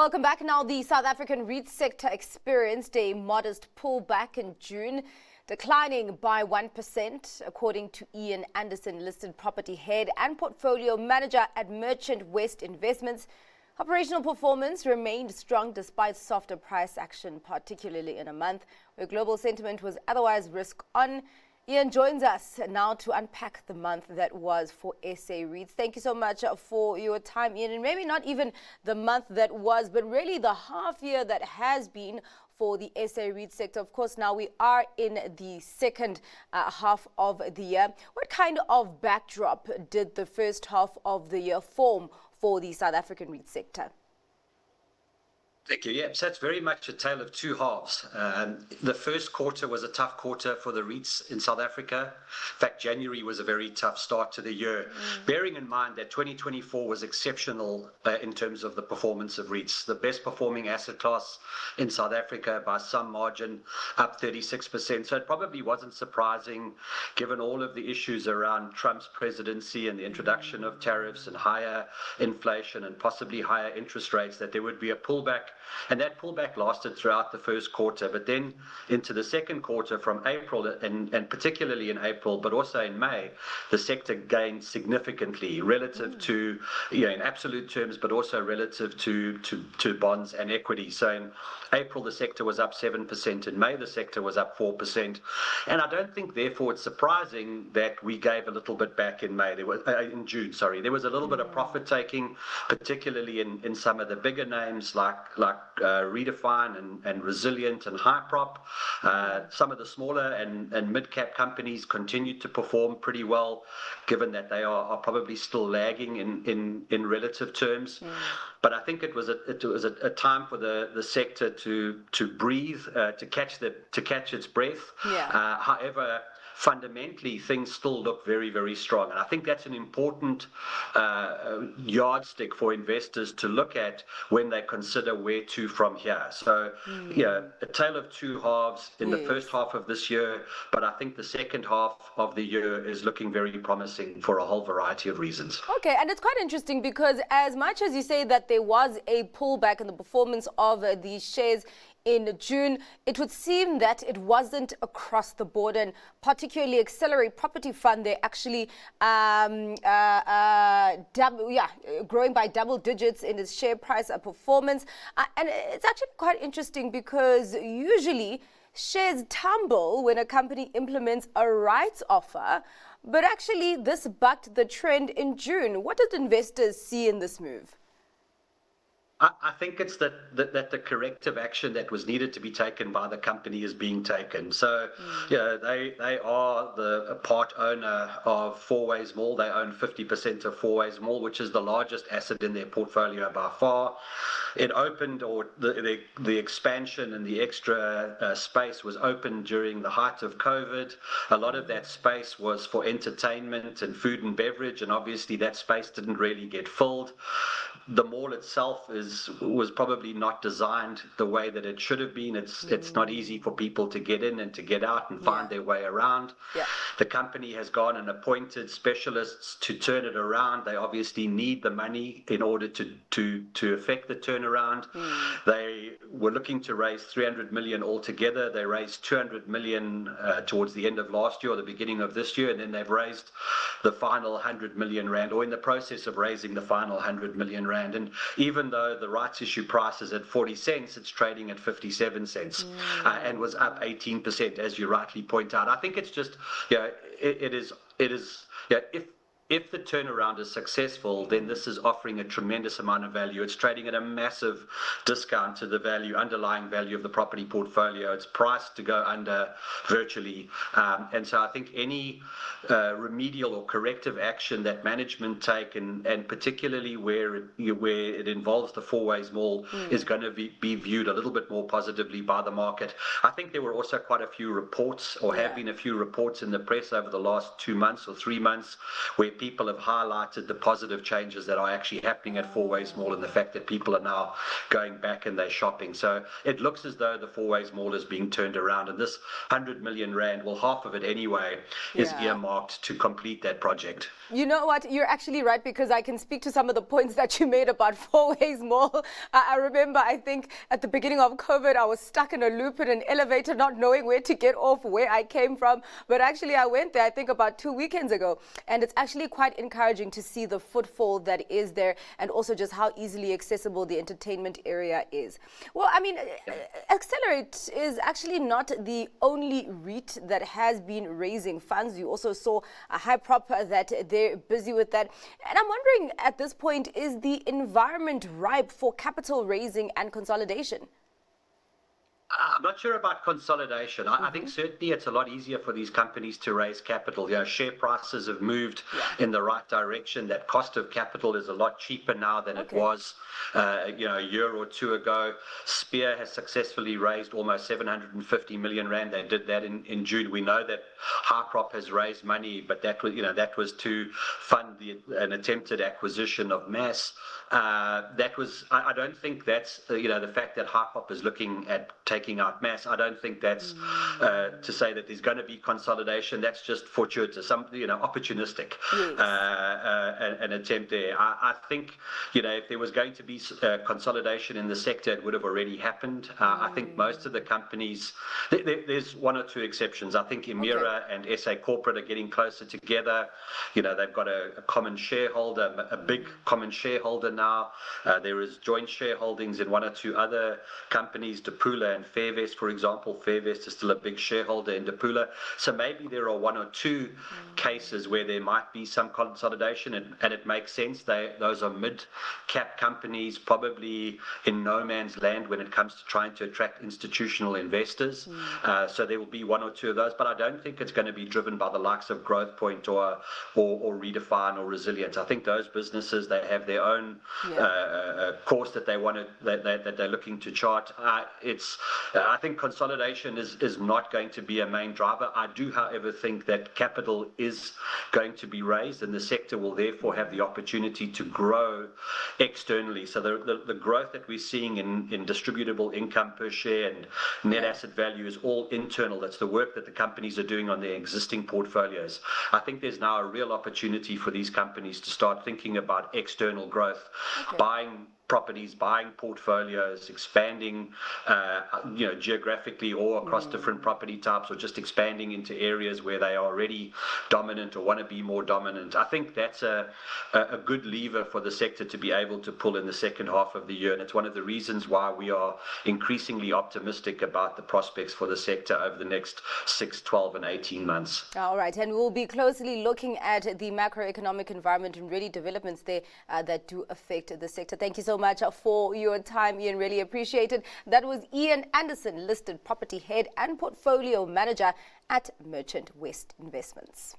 Welcome back. Now, the South African REIT sector experienced a modest pullback in June, declining by 1%, according to Ian Anderson, listed property head and portfolio manager at Merchant West Investments. Operational performance remained strong despite softer price action, particularly in a month where global sentiment was otherwise risk on. Ian joins us now to unpack the month that was for SA REITs. Thank you so much for your time, Ian. And maybe not even the month that was, but really the half year that has been for the SA REIT sector. Of course, now we are in the second half of the year. What kind of backdrop did the first half of the year form for the South African REIT sector? Thank you. Yeah, so it's very much a tale of two halves. The first quarter was a tough quarter for the REITs in South Africa. In fact, January was a very tough start to the year, bearing in mind that 2024 was exceptional in terms of the performance of REITs. The best performing asset class in South Africa by some margin, up 36%. So it probably wasn't surprising, given all of the issues around Trump's presidency and the introduction of tariffs and higher inflation and possibly higher interest rates, that there would be a pullback. And that pullback lasted throughout the first quarter, but then into the second quarter from April, and particularly in April, but also in May, the sector gained significantly relative to, in absolute terms, but also relative to bonds and equity. So in April, the sector was up 7%. In May, the sector was up 4%. And I don't think, therefore, it's surprising that we gave a little bit back in May. In June, sorry. There was a little bit of profit taking, particularly in some of the bigger names like Redefine and Resilient and Hyprop. Some of the smaller and mid-cap companies continued to perform pretty well, given that they are probably still lagging in relative terms. But I think it was a time for the sector to breathe, to catch its breath. However, fundamentally, things still look very, very strong. And I think that's an important yardstick for investors to look at when they consider where to from here. So, a tale of two halves in the first half of this year, but I think the second half of the year is looking very promising for a whole variety of reasons. Okay, and it's quite interesting because as much as you say that there was a pullback in the performance of these shares in June, it would seem that it wasn't across the board, and particularly Accelerate Property Fund, they're actually growing by double digits in its share price performance. And it's actually quite interesting because usually shares tumble when a company implements a rights offer, but actually this bucked the trend in June. What did investors see in this move? I think it's that the corrective action that was needed to be taken by the company is being taken. So, they are the part owner of Fourways Mall. They own 50% of Fourways Mall, which is the largest asset in their portfolio by far. It opened, or the expansion and the extra space was opened during the height of COVID. A lot of that space was for entertainment and food and beverage, and obviously that space didn't really get filled. The mall itself was probably not designed the way that it should have been. It's not easy for people to get in and to get out and find their way around. The company has gone and appointed specialists to turn it around. They obviously need the money in order to effect the turnaround. They were looking to raise 300 million altogether. They raised 200 million towards the end of last year or the beginning of this year, and then they've raised the final 100 million rand, or in the process of raising the final 100 million rand. And even though the rights issue price is at 40 cents, it's trading at 57 cents and was up 18%, as you rightly point out. I think it's just, if the turnaround is successful, then this is offering a tremendous amount of value. It's trading at a massive discount to the underlying value of the property portfolio. It's priced to go under virtually. And so I think any remedial or corrective action that management take, and particularly where it involves the Fourways Mall, is going to be viewed a little bit more positively by the market. I think there were also quite a few reports, or have been a few reports in the press over the last 2 months or 3 months, where people have highlighted the positive changes that are actually happening at Fourways Mall and the fact that people are now going back and they're shopping. So it looks as though the Fourways Mall is being turned around, and this 100 million rand, well, half of it anyway, is earmarked to complete that project. You know what? You're actually right, because I can speak to some of the points that you made about Fourways Mall. I remember, I think at the beginning of COVID, I was stuck in a loop in an elevator, not knowing where to get off, where I came from. But actually, I went there, I think about 2 weekends ago. And it's actually quite encouraging to see the footfall that is there, and also just how easily accessible the entertainment area is. Well, I mean, Accelerate is actually not the only REIT that has been raising funds. You also saw a high prop that they're busy with that. And I'm wondering at this point, is the environment ripe for capital raising and consolidation? I'm not sure about consolidation. I think certainly it's a lot easier for these companies to raise capital. Share prices have moved in the right direction. That cost of capital is a lot cheaper now than it was, a year or two ago. Spear has successfully raised almost 750 million rand. They did that in June. We know that Hyprop has raised money, but that was to fund an attempted acquisition of Mass. I don't think that's the fact that Hyprop is looking at taking out Mass. I don't think that's to say that there's going to be consolidation. That's just fortuitous, opportunistic, an attempt there. I think if there was going to be consolidation in the sector, it would have already happened. I think most of the companies, there's one or two exceptions. I think Emira and SA Corporate are getting closer together. They've got a common shareholder, a big common shareholder now. There is joint shareholdings in one or two other companies, Dipula and Fairvest, for example. Fairvest is still a big shareholder in Dipula. So maybe there are one or two cases where there might be some consolidation, and it makes sense. Those are mid-cap companies, probably in no man's land when it comes to trying to attract institutional investors. So there will be one or two of those, but I don't think it's going to be driven by the likes of Growthpoint or Redefine or Resilience. I think those businesses, they have their own course that that they're looking to chart. I think consolidation is not going to be a main driver. I do, however, think that capital is going to be raised, and the sector will therefore have the opportunity to grow externally. So the growth that we're seeing in distributable income per share and net asset value is all internal. That's the work that the companies are doing on their existing portfolios. I think there's now a real opportunity for these companies to start thinking about external growth, buying properties, buying portfolios, expanding, geographically or across different property types, or just expanding into areas where they are already dominant or want to be more dominant. I think that's a good lever for the sector to be able to pull in the second half of the year, and it's one of the reasons why we are increasingly optimistic about the prospects for the sector over the next 6, 12 and 18 months. All right, and we'll be closely looking at the macroeconomic environment and really developments there that do affect the sector. Thank you so much for your time, Ian. Really appreciate it. That was Ian Anderson, listed property head and portfolio manager at Merchant West Investments.